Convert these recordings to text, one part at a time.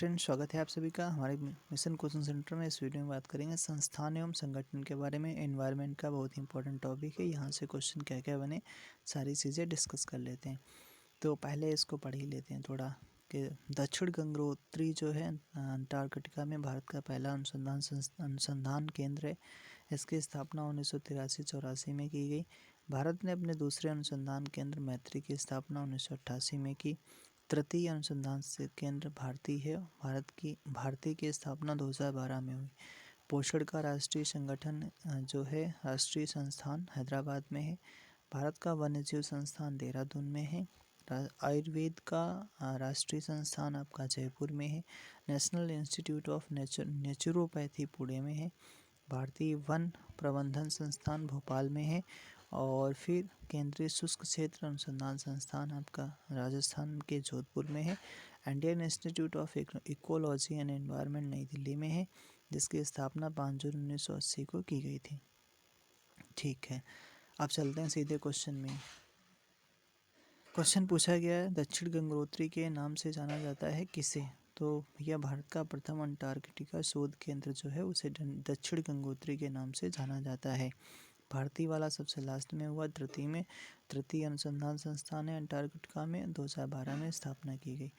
Friends, स्वागत है आप सभी का हमारे मिशन कोचिंग सेंटर में। इस वीडियो में बात करेंगे संस्थान एवं संगठन के बारे में। एनवायरनमेंट का बहुत ही इंपॉर्टेंट टॉपिक है, यहाँ से क्वेश्चन क्या क्या बने सारी चीज़ें डिस्कस कर लेते हैं। तो पहले इसको पढ़ ही लेते हैं थोड़ा कि दक्षिण गंगोत्री जो है अंटार्कटिका में भारत का पहला अनुसंधान केंद्र है। इसकी स्थापना 1983-84 में की गई। भारत ने अपने दूसरे अनुसंधान केंद्र मैत्री की स्थापना 1988 में की। तृतीय अनुसंधान से केंद्र भारती है। भारती की स्थापना 2012 में हुई। पोषण का राष्ट्रीय संगठन जो है राष्ट्रीय संस्थान हैदराबाद में है। भारत का वन्यजीव संस्थान देहरादून में है। आयुर्वेद का राष्ट्रीय संस्थान आपका जयपुर में है। National institute of naturopathy Pune में है। भारतीय वन प्रबंधन संस्थान भोपाल में है। और फिर केंद्रीय शुष्क क्षेत्र अनुसंधान संस्थान आपका राजस्थान के जोधपुर में है। Indian institute of ecology and environment नई दिल्ली में है, जिसकी स्थापना 5 जून 1980 को की गई थी। ठीक है, अब चलते हैं सीधे क्वेश्चन में। क्वेश्चन पूछा गया है दक्षिण गंगोत्री के नाम से जाना जाता है किसे। तो यह भारत का प्रथम अंटार्कटिका शोध केंद्र जो है उसे दक्षिण गंगोत्री के नाम से जाना जाता है। भारतीय वाला सबसे लास्ट में हुआ, तृतीय अनुसंधान संस्थान है अंटार्कटिका में, 2012 में स्थापना की गई।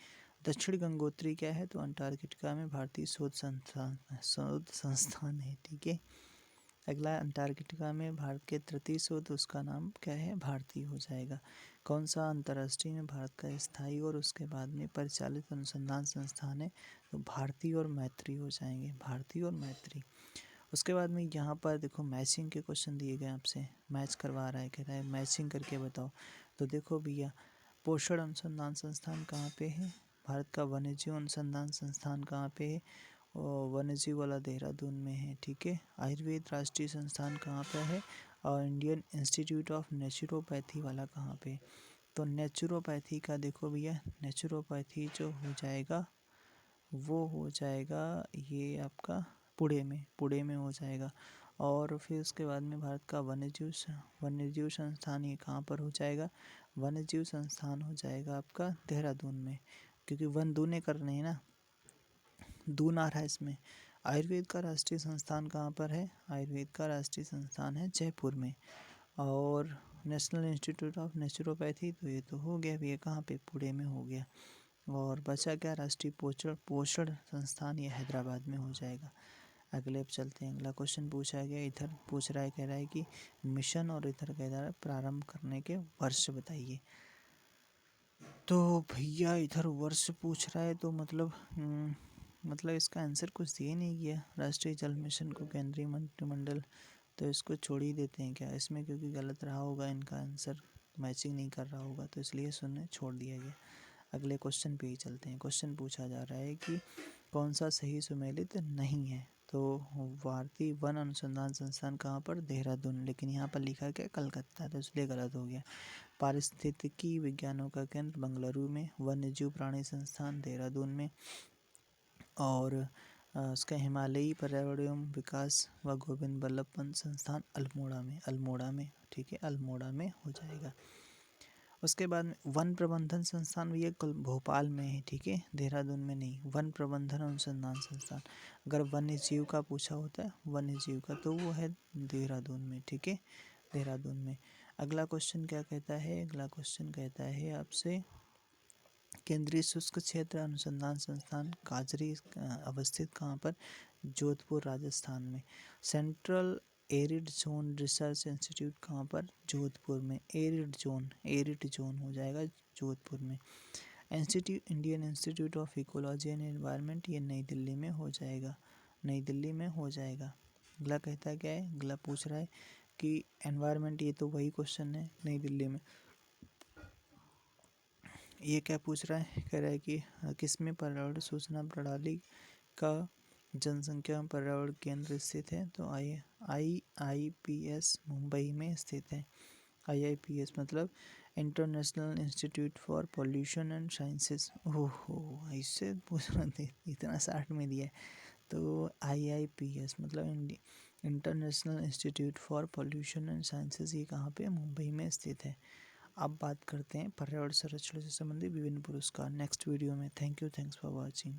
दक्षिण गंगोत्री क्या है, तो अंटार्कटिका में भारतीय शोध संस्थान है। ठीक है, अगला अंटार्कटिका में भारत के तृतीय शोध, उसका नाम क्या है, भारतीय हो जाएगा। कौन सा अंतर्राष्ट्रीय में भारत का स्थायी और उसके बाद में परिचालित अनुसंधान संस्थान है, तो भारतीय और मैत्री हो जाएंगे, भारतीय और मैत्री। उसके बाद में यहाँ पर देखो मैचिंग के क्वेश्चन दिए गए, आपसे मैच करवा रहा है, कह रहा है मैचिंग करके बताओ। तो देखो भैया, पोषण अनुसंधान संस्थान कहाँ पे है, भारत का वन्यजीव अनुसंधान संस्थान कहाँ पे है, और वन्यजीव वाला देहरादून में है। ठीक है, आयुर्वेद राष्ट्रीय संस्थान कहाँ पे है, और इंडियन इंस्टीट्यूट ऑफ नेचुरोपैथी वाला कहाँ पे। तो नेचुरोपैथी का देखो भैया, नेचुरोपैथी जो हो जाएगा वो हो जाएगा ये आपका पुणे में हो जाएगा। और फिर उसके बाद में भारत का वन्यजीव संस्थान ये कहाँ पर हो जाएगा, वन्यजीव संस्थान हो जाएगा आपका देहरादून में, क्योंकि वन दूने करने हैं ना, दून आ रहा है इसमें। आयुर्वेद का राष्ट्रीय संस्थान कहाँ पर है, आयुर्वेद का राष्ट्रीय संस्थान है जयपुर में। और नेशनल इंस्टीट्यूट ऑफ नेचुरोपैथी, तो ये तो हो गया, ये कहाँ पे, पुणे में हो गया। और बचा क्या, राष्ट्रीय पोषण संस्थान, ये हैदराबाद में हो जाएगा। अगले अब चलते हैं, अगला क्वेश्चन पूछा गया, इधर पूछ रहा है, कह रहा है कि मिशन, और इधर कह रहा है प्रारंभ करने के वर्ष बताइए। तो भैया इधर वर्ष पूछ रहा है, तो मतलब इसका आंसर कुछ दिए नहीं गया। राष्ट्रीय जल मिशन को केंद्रीय मंत्रिमंडल, तो इसको छोड़ ही देते हैं क्या इसमें, क्योंकि गलत रहा होगा, इनका आंसर मैचिंग नहीं कर रहा होगा, तो इसलिए सुनने छोड़ दिया गया। अगले क्वेश्चन पे ही चलते हैं। क्वेश्चन पूछा जा रहा है कि कौन सा सही सुमेलित नहीं है, तो भारतीय वन अनुसंधान संस्थान कहाँ पर, देहरादून, लेकिन यहाँ पर लिखा क्या, कलकत्ता, तो इसलिए गलत हो गया। पारिस्थितिकी विज्ञानों का केंद्र बेंगलुरु में, वन्यजीव प्राणी संस्थान देहरादून में, और उसका हिमालयी पर्यावरण एवं विकास व गोविंद बल्लभ पंत संस्थान अल्मोड़ा में। ठीक है, अल्मोड़ा में हो जाएगा। उसके बाद में वन प्रबंधन संस्थान भी ये भोपाल में है। ठीक है, देहरादून में नहीं। वन प्रबंधन अनुसंधान संस्थान, अगर वन्य जीव का पूछा होता है, वन्य जीव का, तो वो है देहरादून में। ठीक है, देहरादून में। अगला क्वेश्चन क्या कहता है, अगला क्वेश्चन कहता है आपसे केंद्रीय शुष्क क्षेत्र अनुसंधान संस्थान काजरी अवस्थित कहाँ पर, जोधपुर राजस्थान में। Central arid zone research institute कहाँ पर, जोधपुर में। एरिड जोन हो जाएगा जोधपुर में। Indian institute of ecology and environment, ये नई दिल्ली में हो जाएगा, नई दिल्ली में हो जाएगा। अगला कहता क्या है, अगला पूछ रहा है कि एनवायरनमेंट, ये तो वही क्वेश्चन है, नई दिल्ली में। ये क्या पूछ रहा है, कह रहा है कि किसमें पर्यावरण सूचना प्रणाली का जनसंख्या पर्यावरण केंद्र स्थित है, तो IIPS मुंबई में स्थित है। IIPS मतलब international institute for pollution and sciences. ओहो, इससे पूछ रहा था, इतना 60 में दिया है। तो IIPS मतलब international institute for pollution and sciences, ये कहाँ पे, मुंबई में स्थित है। अब बात करते हैं पर्यावरण संरक्षण से संबंधित विभिन्न पुरस्कार नेक्स्ट वीडियो में। Thank you, thanks for watching.